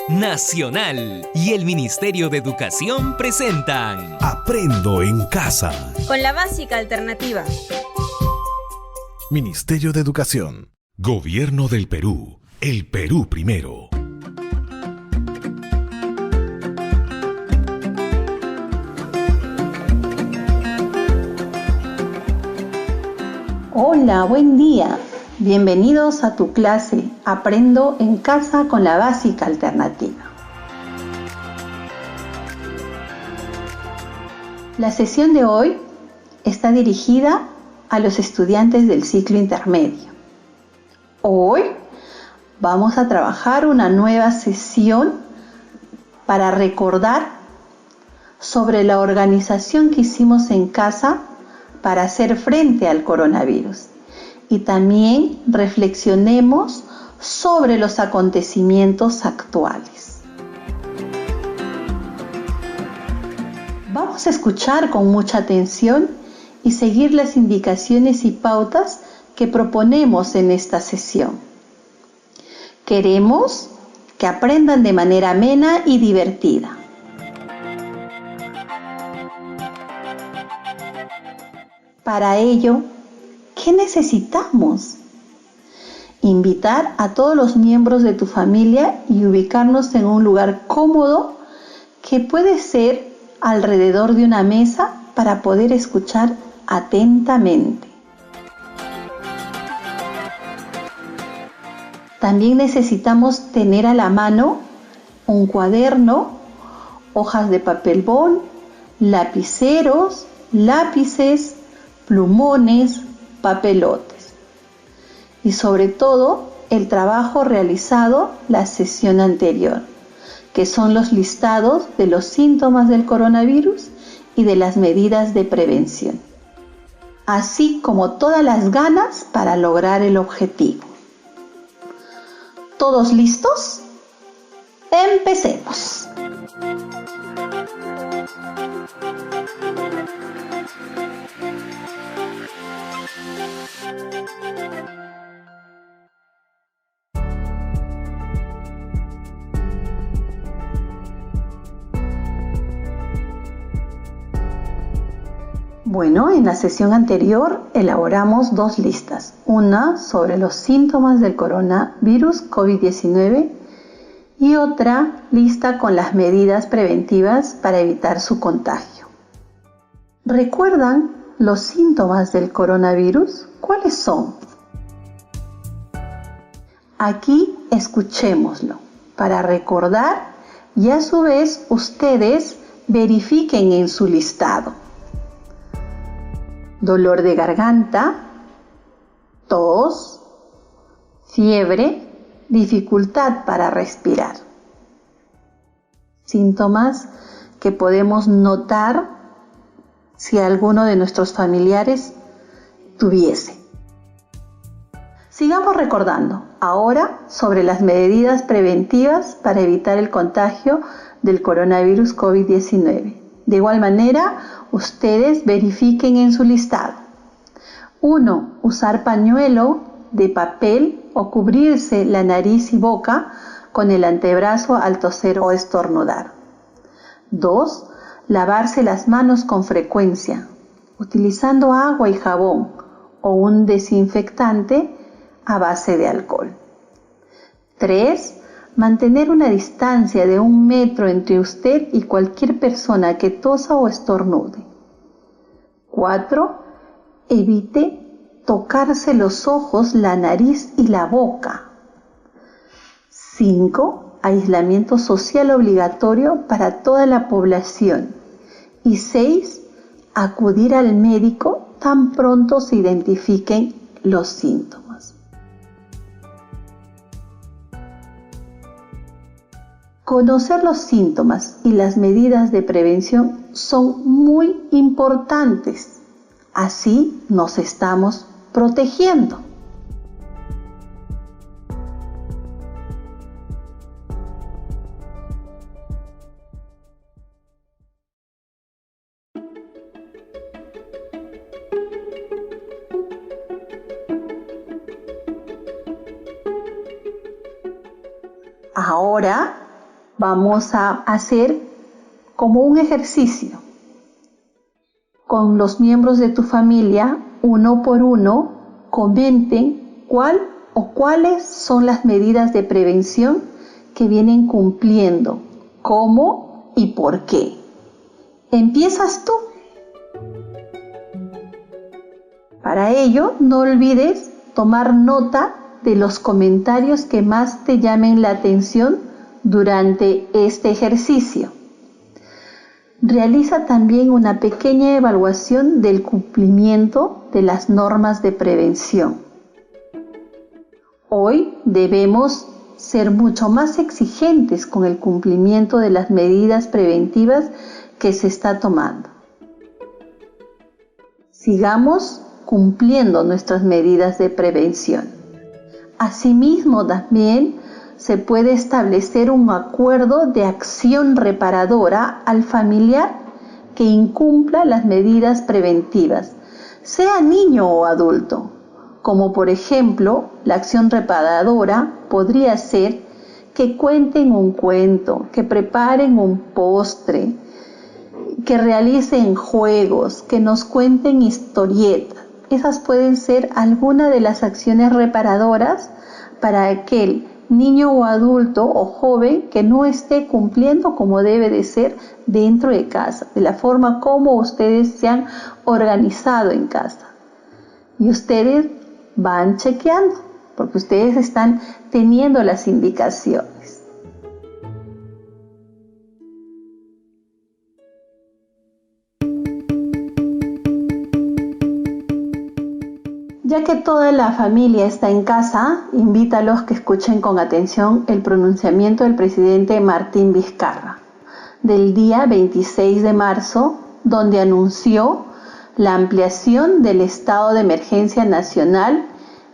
Nacional y el Ministerio de Educación presentan Aprendo en Casa. Con la básica alternativa. Ministerio de Educación. Gobierno del Perú. El Perú primero. Hola, buen día. Bienvenidos a tu clase Aprendo en Casa con la básica alternativa. La sesión de hoy está dirigida a los estudiantes del ciclo intermedio. Hoy vamos a trabajar una nueva sesión para recordar sobre la organización que hicimos en casa para hacer frente al coronavirus. Y también reflexionemos sobre los acontecimientos actuales. Vamos a escuchar con mucha atención y seguir las indicaciones y pautas que proponemos en esta sesión. Queremos que aprendan de manera amena y divertida. Para ello, ¿qué necesitamos? Invitar a todos los miembros de tu familia y ubicarnos en un lugar cómodo que puede ser alrededor de una mesa para poder escuchar atentamente. También necesitamos tener a la mano un cuaderno, hojas de papel bond, lapiceros, lápices, plumones, papelotes y sobre todo el trabajo realizado la sesión anterior, que son los listados de los síntomas del coronavirus y de las medidas de prevención, así como todas las ganas para lograr el objetivo. ¿Todos listos? ¡Empecemos! Bueno, en la sesión anterior elaboramos dos listas, una sobre los síntomas del coronavirus COVID-19 y otra lista con las medidas preventivas para evitar su contagio. ¿Recuerdan los síntomas del coronavirus? ¿Cuáles son? Aquí escuchémoslo para recordar y a su vez ustedes verifiquen en su listado. Dolor de garganta, tos, fiebre, dificultad para respirar. Síntomas que podemos notar si alguno de nuestros familiares tuviese. Sigamos recordando ahora sobre las medidas preventivas para evitar el contagio del coronavirus COVID-19. De igual manera, ustedes verifiquen en su listado. 1. Usar pañuelo de papel o cubrirse la nariz y boca con el antebrazo al toser o estornudar. 2. Lavarse las manos con frecuencia, utilizando agua y jabón o un desinfectante a base de alcohol. 3. Mantener una distancia de 1 metro entre usted y cualquier persona que tosa o estornude. 4. Evite tocarse los ojos, la nariz y la boca. 5. Aislamiento social obligatorio para toda la población. Y 6. Acudir al médico tan pronto se identifiquen los síntomas. Conocer los síntomas y las medidas de prevención son muy importantes. Así nos estamos protegiendo. Ahora Vamos a hacer como un ejercicio. Con los miembros de tu familia, uno por uno, comenten cuál o cuáles son las medidas de prevención que vienen cumpliendo, cómo y por qué. ¿Empiezas tú? Para ello, no olvides tomar nota de los comentarios que más te llamen la atención durante este ejercicio. Realiza también una pequeña evaluación del cumplimiento de las normas de prevención. Hoy debemos ser mucho más exigentes con el cumplimiento de las medidas preventivas que se está tomando. Sigamos cumpliendo nuestras medidas de prevención. Asimismo, también se puede establecer un acuerdo de acción reparadora al familiar que incumpla las medidas preventivas, sea niño o adulto, como por ejemplo, la acción reparadora podría ser que cuenten un cuento, que preparen un postre, que realicen juegos, que nos cuenten historietas. Esas pueden ser algunas de las acciones reparadoras para aquel niño o adulto o joven que no esté cumpliendo como debe de ser dentro de casa, de la forma como ustedes se han organizado en casa. Y ustedes van chequeando, porque ustedes están teniendo las indicaciones. Ya que toda la familia está en casa, invítalos que escuchen con atención el pronunciamiento del presidente Martín Vizcarra del día 26 de marzo, donde anunció la ampliación del estado de emergencia nacional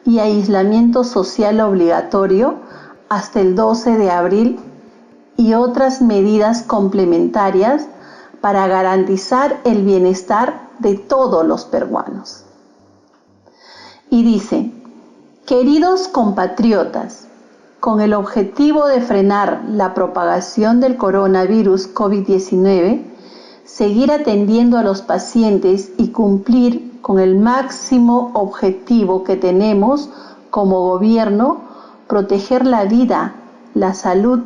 y aislamiento social obligatorio hasta el 12 de abril y otras medidas complementarias para garantizar el bienestar de todos los peruanos. Y dice: queridos compatriotas, con el objetivo de frenar la propagación del coronavirus COVID-19, seguir atendiendo a los pacientes y cumplir con el máximo objetivo que tenemos como gobierno, proteger la vida, la salud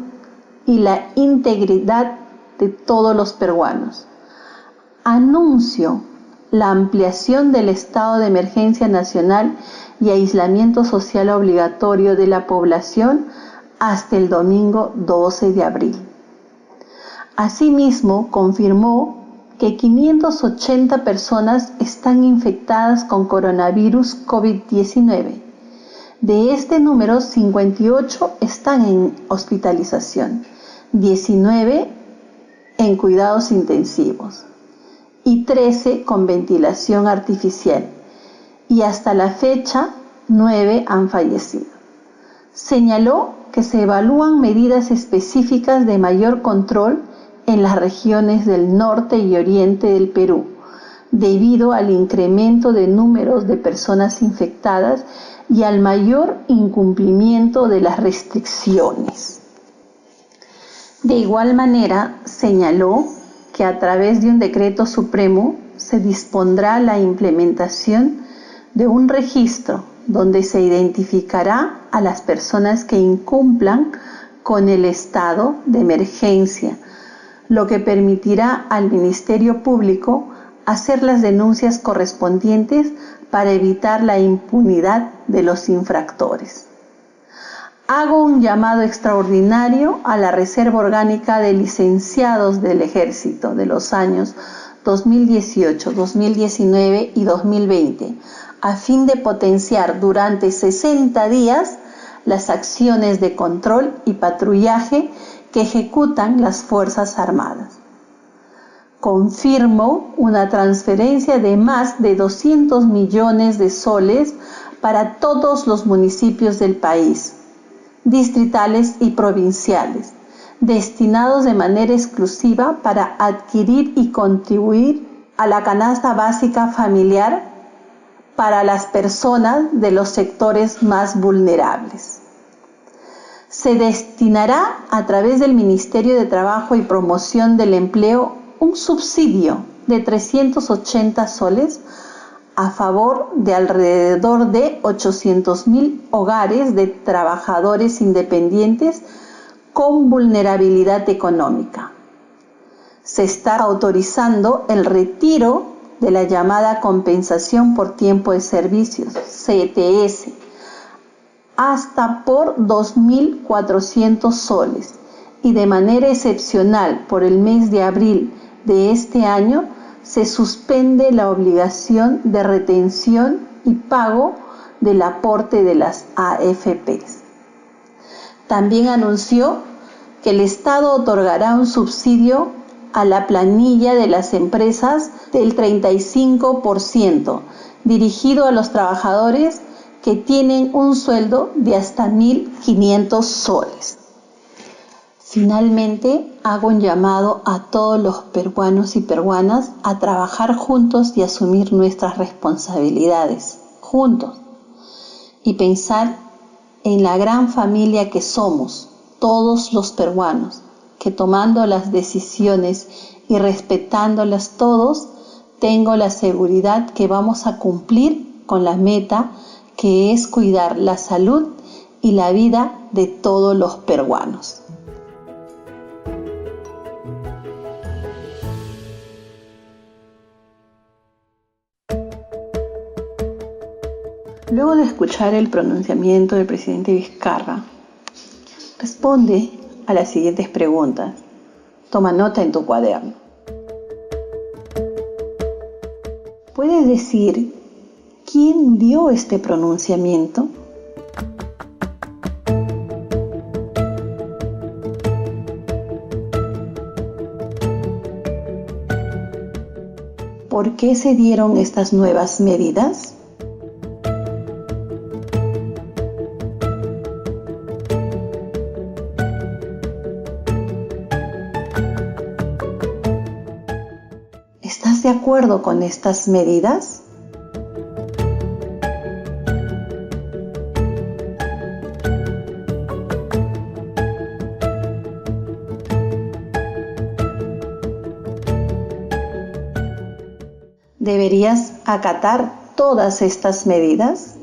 y la integridad de todos los peruanos. Anuncio la ampliación del estado de emergencia nacional y aislamiento social obligatorio de la población hasta el domingo 12 de abril. Asimismo, confirmó que 580 personas están infectadas con coronavirus COVID-19. De este número, 58 están en hospitalización, 19 en cuidados intensivos y 13 con ventilación artificial, y hasta la fecha 9 han fallecido. Señaló que se evalúan medidas específicas de mayor control en las regiones del norte y oriente del Perú, debido al incremento de números de personas infectadas y al mayor incumplimiento de las restricciones. De igual manera, señaló que a través de un decreto supremo se dispondrá la implementación de un registro donde se identificará a las personas que incumplan con el estado de emergencia, lo que permitirá al Ministerio Público hacer las denuncias correspondientes para evitar la impunidad de los infractores. Hago un llamado extraordinario a la Reserva Orgánica de Licenciados del Ejército de los años 2018, 2019 y 2020, a fin de potenciar durante 60 días las acciones de control y patrullaje que ejecutan las Fuerzas Armadas. Confirmo una transferencia de más de 200 millones de soles para todos los municipios del país, distritales y provinciales, destinados de manera exclusiva para adquirir y contribuir a la canasta básica familiar para las personas de los sectores más vulnerables. Se destinará a través del Ministerio de Trabajo y Promoción del Empleo un subsidio de 380 soles a favor de alrededor de 800.000 hogares de trabajadores independientes con vulnerabilidad económica. Se está autorizando el retiro de la llamada compensación por tiempo de servicios, CTS, hasta por 2.400 soles y de manera excepcional por el mes de abril de este año se suspende la obligación de retención y pago del aporte de las AFPs. También anunció que el Estado otorgará un subsidio a la planilla de las empresas del 35%, dirigido a los trabajadores que tienen un sueldo de hasta 1.500 soles. Finalmente, hago un llamado a todos los peruanos y peruanas a trabajar juntos y asumir nuestras responsabilidades, juntos, y pensar en la gran familia que somos, todos los peruanos, que tomando las decisiones y respetándolas todos, tengo la seguridad que vamos a cumplir con la meta que es cuidar la salud y la vida de todos los peruanos. Luego de escuchar el pronunciamiento del presidente Vizcarra, responde a las siguientes preguntas. Toma nota en tu cuaderno. ¿Puedes decir quién dio este pronunciamiento? ¿Por qué se dieron estas nuevas medidas? ¿Estás de acuerdo con estas medidas? ¿Deberías acatar todas estas medidas?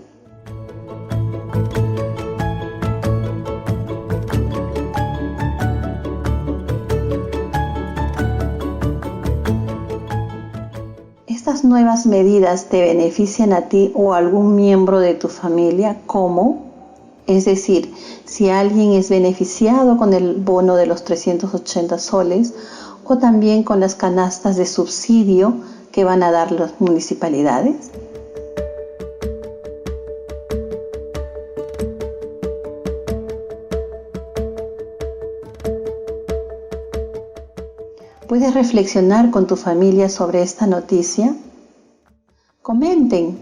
¿Estas nuevas medidas te benefician a ti o a algún miembro de tu familia? ¿Cómo? Es decir, si alguien es beneficiado con el bono de los 380 soles o también con las canastas de subsidio que van a dar las municipalidades. ¿Puedes reflexionar con tu familia sobre esta noticia? Comenten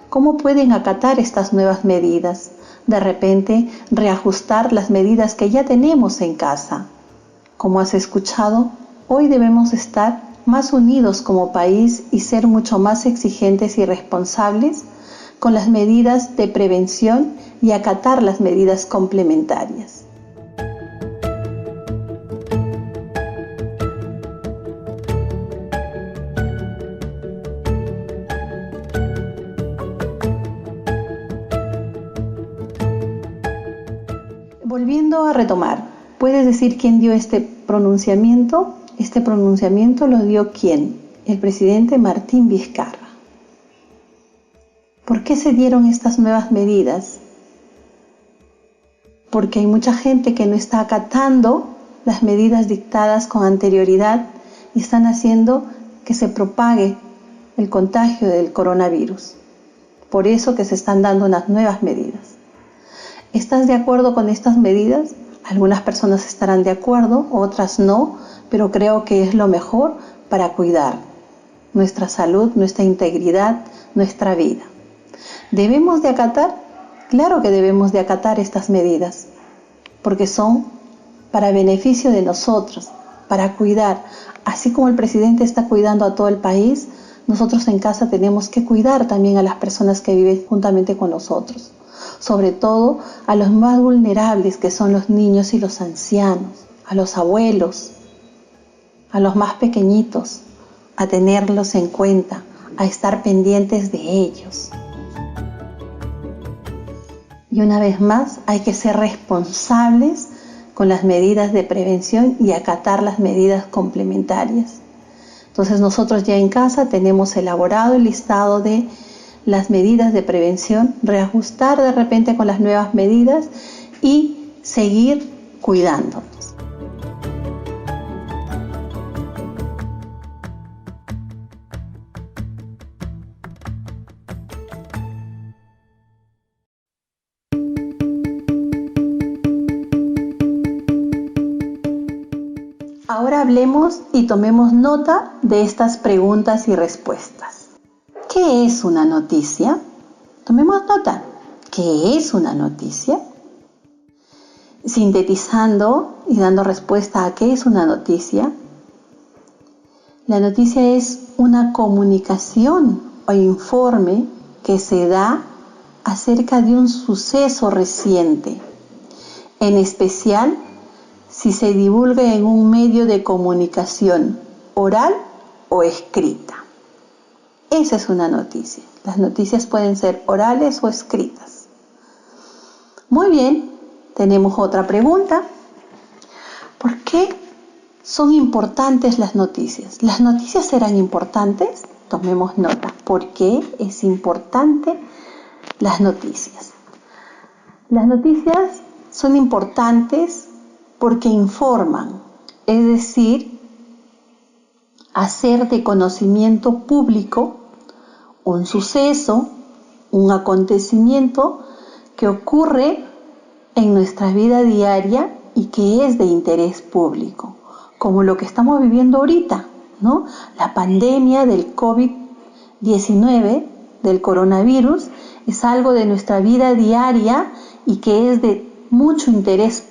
cómo pueden acatar estas nuevas medidas. De repente, reajustar las medidas que ya tenemos en casa. Como has escuchado, hoy debemos estar más unidos como país y ser mucho más exigentes y responsables con las medidas de prevención y acatar las medidas complementarias. Volviendo a retomar, ¿puedes decir quién dio este pronunciamiento? Este pronunciamiento lo dio ¿quién? El presidente Martín Vizcarra. ¿Por qué se dieron estas nuevas medidas? Porque hay mucha gente que no está acatando las medidas dictadas con anterioridad y están haciendo que se propague el contagio del coronavirus. Por eso que se están dando unas nuevas medidas. ¿Estás de acuerdo con estas medidas? Algunas personas estarán de acuerdo, otras no, pero creo que es lo mejor para cuidar nuestra salud, nuestra integridad, nuestra vida. ¿Debemos de acatar? Claro que debemos de acatar estas medidas, porque son para beneficio de nosotros, para cuidar. Así como el presidente está cuidando a todo el país, nosotros en casa tenemos que cuidar también a las personas que viven juntamente con nosotros. sobre todo a los más vulnerables, que son los niños y los ancianos, a los abuelos, a los más pequeñitos, a tenerlos en cuenta, a estar pendientes de ellos. Y una vez más, hay que ser responsables con las medidas de prevención y acatar las medidas complementarias. Entonces nosotros ya en casa tenemos elaborado el listado de las medidas de prevención, reajustar de repente con las nuevas medidas y seguir cuidándonos. Ahora hablemos y tomemos nota de estas preguntas y respuestas. ¿Qué es una noticia? Tomemos nota. ¿Qué es una noticia? Sintetizando y dando respuesta a qué es una noticia. La noticia es una comunicación o informe que se da acerca de un suceso reciente, en especial si se divulga en un medio de comunicación oral o escrita. Esa es una noticia. Las noticias pueden ser orales o escritas. Muy bien, tenemos otra pregunta. ¿Por qué son importantes las noticias? ¿Las noticias serán importantes? Tomemos nota. ¿Por qué es importante las noticias? Las noticias son importantes porque informan, es decir, hacer de conocimiento público un suceso, un acontecimiento que ocurre en nuestra vida diaria y que es de interés público, como lo que estamos viviendo ahorita, ¿no? La pandemia del COVID-19, del coronavirus, es algo de nuestra vida diaria y que es de mucho interés,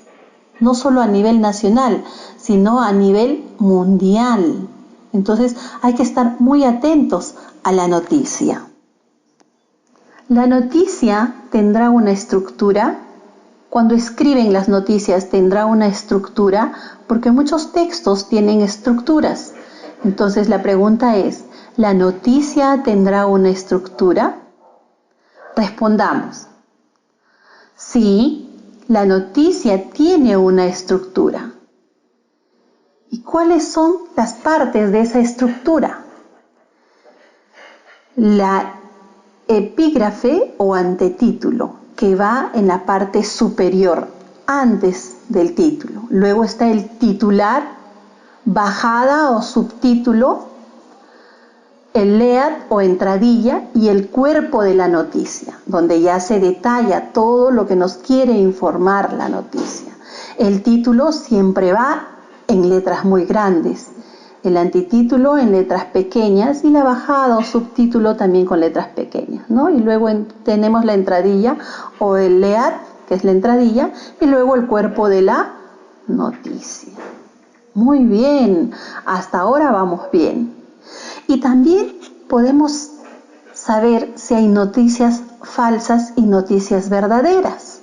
no solo a nivel nacional, sino a nivel mundial. Entonces hay que estar muy atentos a la noticia. La noticia tendrá una estructura. Cuando escriben las noticias tendrá una estructura, porque muchos textos tienen estructuras. Entonces la pregunta es, ¿la noticia tendrá una estructura? Respondamos. Sí, la noticia tiene una estructura. ¿Y cuáles son las partes de esa estructura? La epígrafe o antetítulo, que va en la parte superior, antes del título. Luego está el titular, bajada o subtítulo, el lead o entradilla y el cuerpo de la noticia, donde ya se detalla todo lo que nos quiere informar la noticia. El título siempre va en letras muy grandes, el antitítulo en letras pequeñas y la bajada o subtítulo también con letras pequeñas, ¿no? Y luego tenemos la entradilla o el lead, que es la entradilla, y luego el cuerpo de la noticia. Muy bien, hasta ahora vamos bien. Y también podemos saber si hay noticias falsas y noticias verdaderas.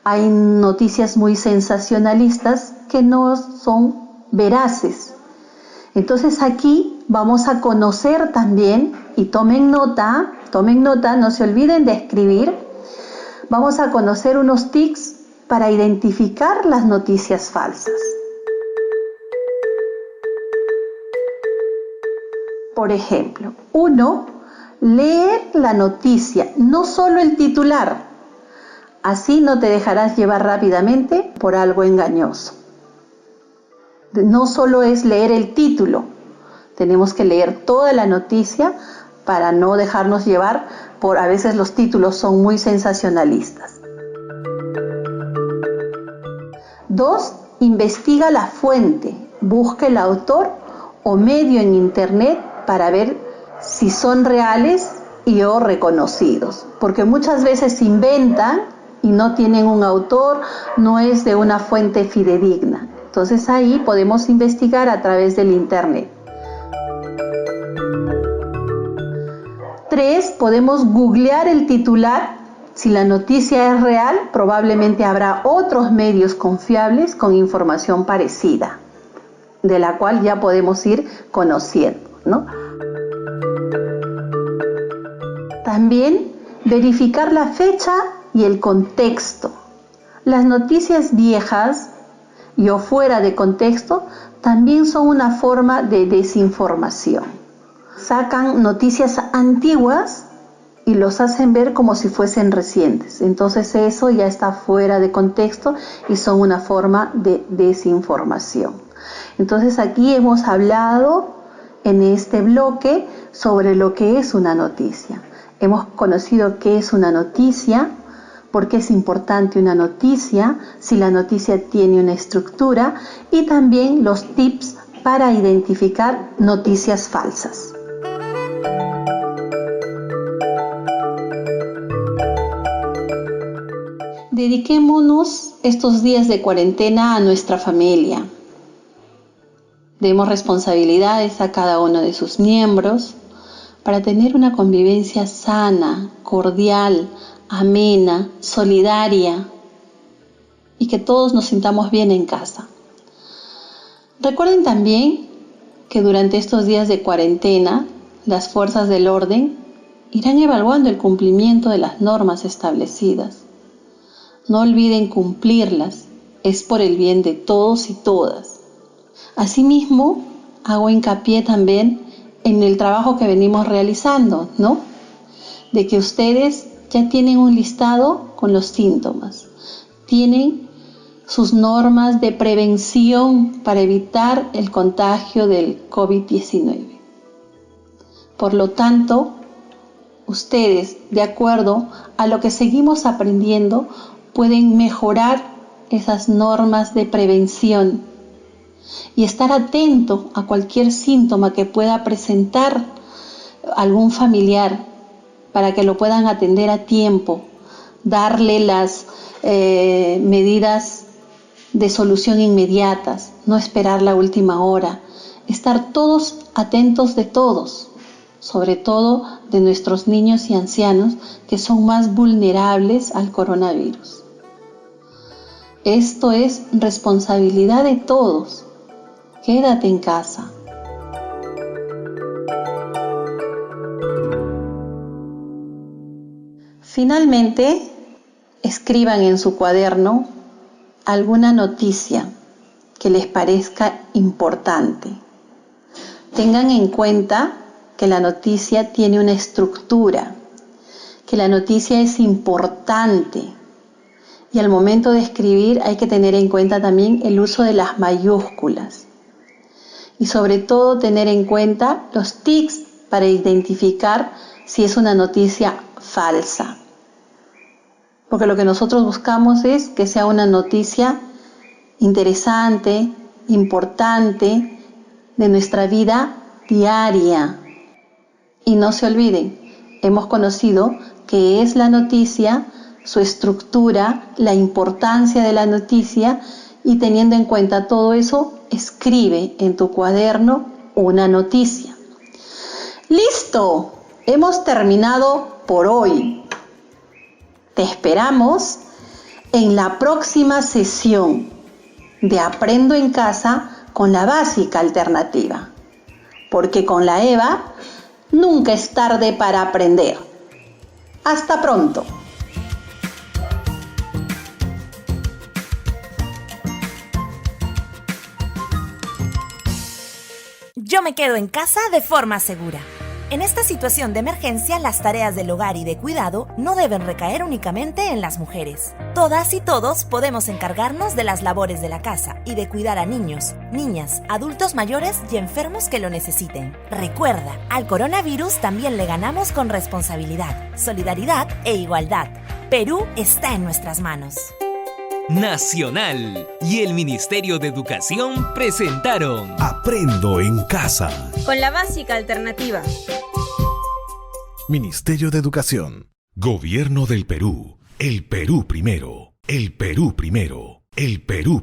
Hay noticias muy sensacionalistas que no son veraces. Entonces aquí vamos a conocer también, y tomen nota, no se olviden de escribir. Vamos a conocer unos tips para identificar las noticias falsas. Por ejemplo, 1. Leer la noticia, no solo el titular. Así no te dejarás llevar rápidamente por algo engañoso. No solo es leer el título, tenemos que leer toda la noticia para no dejarnos llevar por, a veces los títulos son muy sensacionalistas. 2. Investiga la fuente, busca el autor o medio en internet para ver si son reales y o reconocidos, porque muchas veces se inventan y no tienen un autor, no es de una fuente fidedigna. Entonces ahí podemos investigar a través del internet. 3. Podemos googlear el titular Si la noticia es real, probablemente habrá otros medios confiables con información parecida, de la cual ya podemos ir conociendo, ¿no? También verificar la fecha y el contexto. Las noticias viejas y o fuera de contexto también son una forma de desinformación. Sacan noticias antiguas y los hacen ver como si fuesen recientes. Entonces eso ya está fuera de contexto y son una forma de desinformación. Entonces aquí hemos hablado en este bloque sobre lo que es una noticia. Hemos conocido qué es una noticia, por qué es importante una noticia, si la noticia tiene una estructura y también los tips para identificar noticias falsas. Dediquémonos estos días de cuarentena a nuestra familia. Demos responsabilidades a cada uno de sus miembros para tener una convivencia sana, cordial, amena, solidaria y que todos nos sintamos bien en casa. Recuerden también que durante estos días de cuarentena las fuerzas del orden irán evaluando el cumplimiento de las normas establecidas. No olviden cumplirlas, es por el bien de todos y todas. Asimismo, hago hincapié también en el trabajo que venimos realizando, ¿no? De que ustedes ya tienen un listado con los síntomas, tienen sus normas de prevención para evitar el contagio del COVID-19. Por lo tanto, ustedes, de acuerdo a lo que seguimos aprendiendo, pueden mejorar esas normas de prevención y estar atento a cualquier síntoma que pueda presentar algún familiar para que lo puedan atender a tiempo, darle las medidas de solución inmediatas, no esperar la última hora, estar todos atentos de todos, sobre todo de nuestros niños y ancianos que son más vulnerables al coronavirus. Esto es responsabilidad de todos. Quédate en casa. Finalmente, escriban en su cuaderno alguna noticia que les parezca importante. Tengan en cuenta que la noticia tiene una estructura, que la noticia es importante. Y al momento de escribir hay que tener en cuenta también el uso de las mayúsculas. Y sobre todo tener en cuenta los tips para identificar si es una noticia falsa. Porque lo que nosotros buscamos es que sea una noticia interesante, importante, de nuestra vida diaria. Y no se olviden, hemos conocido qué es la noticia, su estructura, la importancia de la noticia y teniendo en cuenta todo eso, escribe en tu cuaderno una noticia. ¡Listo! Hemos terminado por hoy. Te esperamos en la próxima sesión de Aprendo en Casa con la básica alternativa, porque con la EVA nunca es tarde para aprender. ¡Hasta pronto! Yo me quedo en casa de forma segura. En esta situación de emergencia, las tareas del hogar y de cuidado no deben recaer únicamente en las mujeres. Todas y todos podemos encargarnos de las labores de la casa y de cuidar a niños, niñas, adultos mayores y enfermos que lo necesiten. Recuerda, al coronavirus también le ganamos con responsabilidad, solidaridad e igualdad. Perú está en nuestras manos. Nacional y el Ministerio de Educación presentaron Aprendo en Casa. Con la básica alternativa. Ministerio de Educación. Gobierno del Perú. El Perú primero. El Perú primero. El Perú